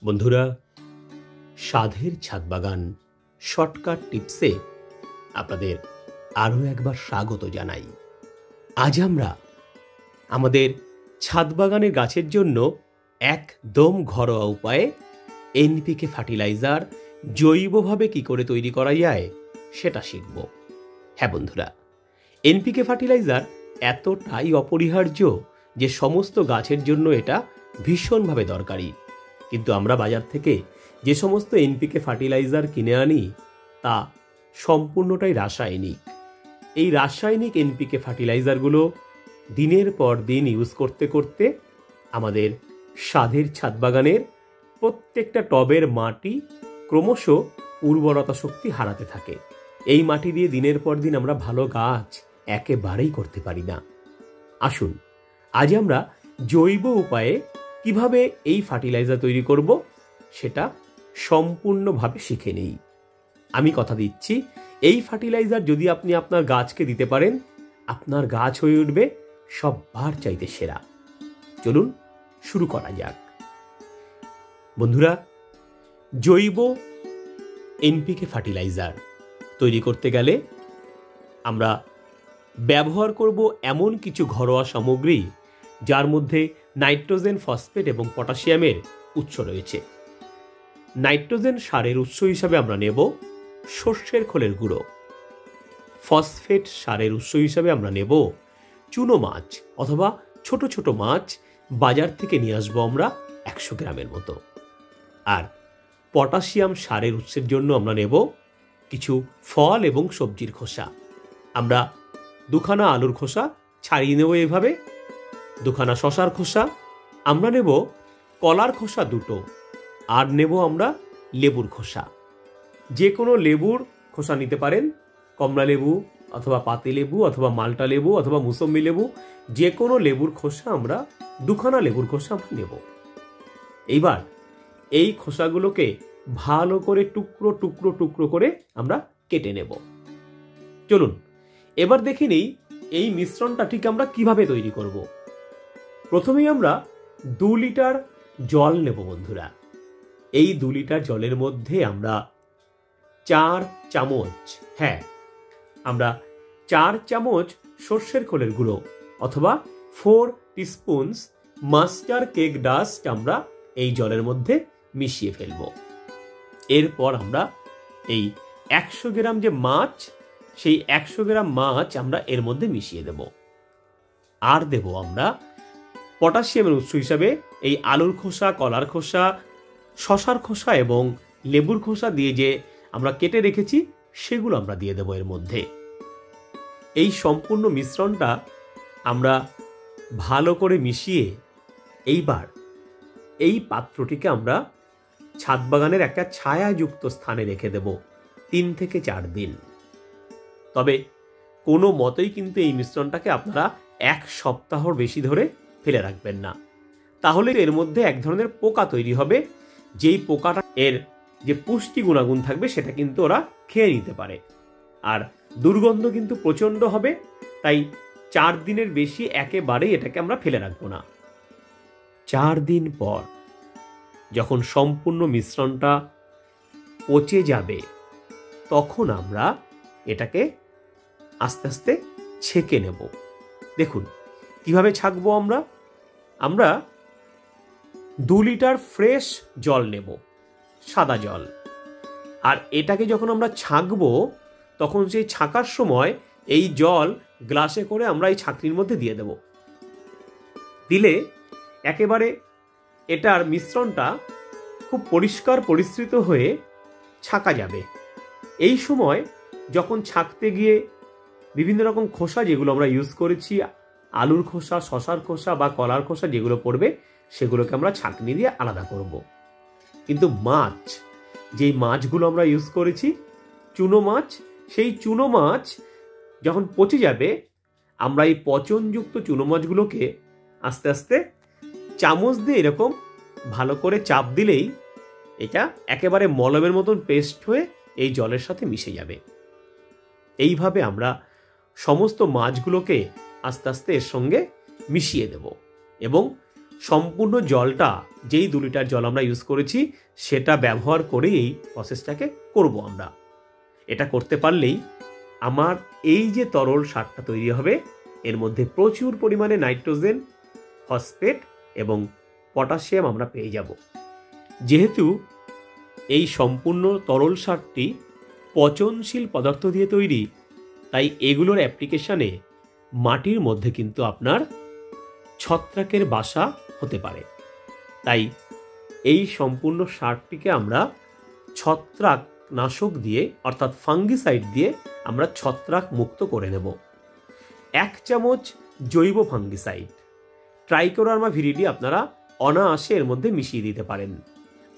বন্ধুরা, সাধের ছাদ বাগান শর্টকাট টিপসে আপনাদের আরও একবার স্বাগত জানাই। আজ আমরা আমাদের ছাদ বাগানের গাছের জন্য একদম ঘরোয়া উপায়ে এনপিকে ফার্টিলাইজার জৈবভাবে কি করে তৈরি করা যায় সেটা শিখব। হ্যাঁ বন্ধুরা, এনপিকে ফার্টিলাইজার এতটাই অপরিহার্য যে সমস্ত গাছের জন্য এটা ভীষণভাবে দরকারি। কিন্তু আমরা বাজার থেকে যে সমস্ত এনপিকে ফার্টিলাইজার কিনে আনি তা সম্পূর্ণটাই রাসায়নিক। এই রাসায়নিক এনপিকে ফার্টিলাইজারগুলো দিনের পর দিন ইউজ করতে করতে আমাদের সাধের ছাদ বাগানের প্রত্যেকটা টবের মাটি ক্রমশ উর্বরতা শক্তি হারাতে থাকে। এই মাটি দিয়ে দিনের পর দিন আমরা ভালো গাছ একেবারেই করতে পারি না। আসুন আজ আমরা জৈব উপায়ে কিভাবে এই ফার্টিলাইজার তৈরি করব সেটা সম্পূর্ণভাবে শিখে নেই। আমি কথা দিচ্ছি, এই ফার্টিলাইজার যদি আপনি আপনার গাছকে দিতে পারেন, আপনার গাছ হয়ে উঠবে সবার চাইতে সেরা। চলুন শুরু করা যাক। বন্ধুরা, জৈব এনপিকে ফার্টিলাইজার তৈরি করতে গেলে আমরা ব্যবহার করব এমন কিছু ঘরোয়া সামগ্রী যার মধ্যে নাইট্রোজেন, ফসফেট এবং পটাশিয়ামের উৎস রয়েছে। নাইট্রোজেন সারের উৎস হিসাবে আমরা নেব সর্ষের খোলের গুঁড়ো। ফসফেট সারের উৎস হিসাবে আমরা নেব চুনো মাছ অথবা ছোট ছোট মাছ বাজার থেকে নিয়ে আসবো আমরা 100 গ্রামের মতো। আর পটাশিয়াম সারের উৎসের জন্য আমরা নেব কিছু ফল এবং সবজির খোসা। আমরা দুখানা আলুর খোসা ছাড়িয়ে নেব এভাবে, দুখানা শশার খোসা, আমরা নেব কলার খোসা 2টো, আর নেব আমরা লেবুর খোসা। যে কোনো লেবুর খোসা নিতে পারেন, কমলা লেবু অথবা পাতি লেবু অথবা মাল্টা লেবু অথবা মুসম্বি লেবু, যে কোনো লেবুর খোসা আমরা দুখানা লেবুর খোসা আমরা নেব। এইবার এই খোসাগুলোকে ভালো করে টুকরো টুকরো টুকরো করে আমরা কেটে নেব। চলুন এবার দেখে নেই এই মিশ্রণটা ঠিক আমরা কিভাবে তৈরি করব। প্রথমেই আমরা 2 লিটার জল নেব বন্ধুরা। এই 2 লিটার জলের মধ্যে আমরা 4 চামচ, আমরা 4 চামচ সর্ষের খোলের গুঁড়ো অথবা 4 টিস্পুনস মাস্টার কেক ডাস্ট আমরা এই জলের মধ্যে মিশিয়ে ফেলব। এরপর আমরা এই 100 গ্রাম যে মাছ, সেই 100 গ্রাম মাছ আমরা এর মধ্যে মিশিয়ে দেব। আর দেব আমরা পটাশিয়ামের উৎস হিসাবে এই আলুর খোসা, কলার খোসা, শশার খোসা এবং লেবুর খোসা দিয়ে যে আমরা কেটে রেখেছি সেগুলো আমরা দিয়ে দেব এর মধ্যে। এই সম্পূর্ণ মিশ্রণটা আমরা ভালো করে মিশিয়ে এইবার এই পাত্রটিকে আমরা ছাদ বাগানের একটা ছায়াযুক্ত স্থানে রেখে দেব 3 থেকে 4 দিন। তবে কোনো মতেই কিন্তু এই মিশ্রণটাকে আপনারা 1 সপ্তাহর বেশি ধরে ফেলে রাখবেন না, তাহলে এর মধ্যে এক ধরনের পোকা তৈরি হবে। যেই পোকাটা এর যে পুষ্টি গুণাগুণ থাকবে সেটা কিন্তু ওরা খেয়ে নিতে পারে, আর দুর্গন্ধ কিন্তু প্রচণ্ড হবে। তাই 4 দিনের বেশি একেবারেই এটাকে আমরা ফেলে রাখবো না। 4 দিন পর যখন সম্পূর্ণ মিশ্রণটা পচে যাবে তখন আমরা এটাকে আস্তে আস্তে ছেঁকে নেব। দেখুন কিভাবে ছাঁকবো আমরা 2 লিটার ফ্রেশ জল নেব, সাদা জল। আর এটাকে যখন আমরা ছাঁকবো তখন সেই ছাঁকার সময় এই জল গ্লাসে করে আমরা এই ছাঁকনির মধ্যে দিয়ে দেব। দিলে একেবারে এটার মিশ্রণটা খুব পরিষ্কার পরিস্কৃত হয়ে ছাঁকা যাবে। এই সময় যখন ছাঁকতে গিয়ে বিভিন্ন রকম খোসা যেগুলো আমরা ইউজ করেছি, আলুর খোসা, শশার খোসা বা কলার খোসা যেগুলো পড়বে সেগুলোকে আমরা ছাঁকনি দিয়ে আলাদা করব। কিন্তু মাছ, যেই মাছগুলো আমরা ইউজ করেছি চুনো মাছ, সেই চুনো মাছ যখন পচে যাবে আমরা এই পচনযুক্ত চুনো মাছগুলোকে আস্তে আস্তে চামচ দিয়ে এরকম ভালো করে চাপ দিলেই এটা একেবারে মলমের মতন পেস্ট হয়ে এই জলের সাথে মিশে যাবে। এইভাবে আমরা সমস্ত মাছগুলোকে আস্তে আস্তে এর সঙ্গে মিশিয়ে দেব এবং সম্পূর্ণ জলটা, যেই 2 লিটার জল আমরা ইউজ করেছি সেটা ব্যবহার করেই এই প্রসেসটাকে করব আমরা। এটা করতে পারলেই আমার এই যে তরল সারটা তৈরি হবে, এর মধ্যে প্রচুর পরিমাণে নাইট্রোজেন, ফসফেট এবং পটাশিয়াম আমরা পেয়ে যাব। যেহেতু এই সম্পূর্ণ তরল সারটি পচনশীল পদার্থ দিয়ে তৈরি, তাই এগুলোর অ্যাপ্লিকেশনে মাটির মধ্যে কিন্তু আপনার ছত্রাকের বাসা হতে পারে। তাই এই সম্পূর্ণ সারটিকে আমরা ছত্রাক নাশক দিয়ে, অর্থাৎ ফাঙ্গিসাইড দিয়ে আমরা ছত্রাক মুক্ত করে নেব। 1 চামচ জৈব ফাঙ্গিসাইড, ট্রাইকোডার্মা ভিরিডি আপনারা অনায়াসে এর মধ্যে মিশিয়ে দিতে পারেন।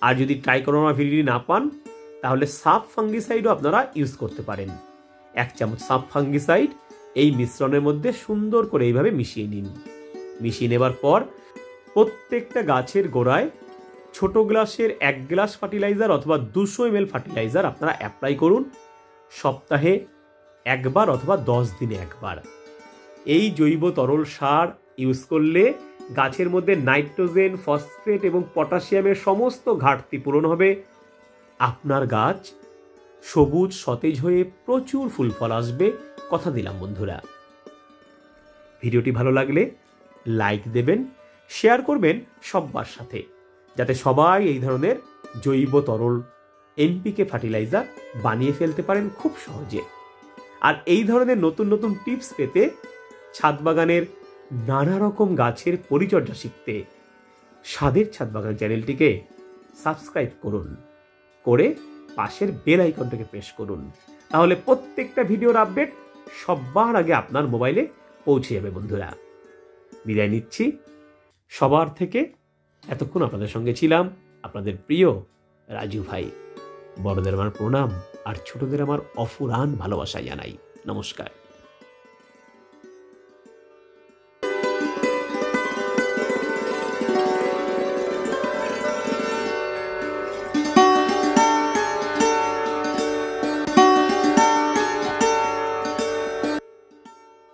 আর যদি ট্রাইকোডার্মা ভিরিডি না পান, তাহলে সাব ফাঙ্গিসাইডও আপনারা ইউজ করতে পারেন। 1 চামচ সাব ফাঙ্গিসাইড এই মিশ্রণের মধ্যে সুন্দর করে এইভাবে মিশিয়ে নিন। মিশিয়ে নেবার পর প্রত্যেকটা গাছের গোড়ায় ছোট গ্লাসের 1 গ্লাস ফার্টিলাইজার অথবা 200 ml ফার্টিলাইজার আপনারা অ্যাপ্লাই করুন, সপ্তাহে 1 বার অথবা 10 দিনে 1 বার। এই জৈব তরল সার ইউজ করলে গাছের মধ্যে নাইট্রোজেন, ফসফেট এবং পটাশিয়ামের সমস্ত ঘাটতি পূরণ হবে। আপনার গাছ সবুজ সতেজ হয়ে প্রচুর ফুল ফল আসবে, কথা দিলাম বন্ধুরা। ভিডিওটি ভালো লাগলে লাইক দেবেন, শেয়ার করবেন সবার সাথে, যাতে সবাই এই ধরনের জৈব তরল এনপিকে ফার্টিলাইজার বানিয়ে ফেলতে পারেন খুব সহজে। আর এই ধরনের নতুন নতুন টিপস পেতে, ছাদ বাগানের নানা রকম গাছের পরিচর্যা শিখতে স্বাদের ছাদ বাগান চ্যানেলটিকে সাবস্ক্রাইব করুন, করে পাশের বেল আইকনটাকে প্রেস করুন। তাহলে প্রত্যেকটা ভিডিওর আপডেট সবার আগে আপনার মোবাইলে পৌঁছে যাবে বন্ধুরা। বিদায় নিচ্ছি সবার থেকে। এতক্ষণ আপনাদের সঙ্গে ছিলাম আপনাদের প্রিয় রাজু ভাই। বড়দের আমার প্রণাম আর ছোটদের আমার অফুরান ভালোবাসা জানাই। নমস্কার।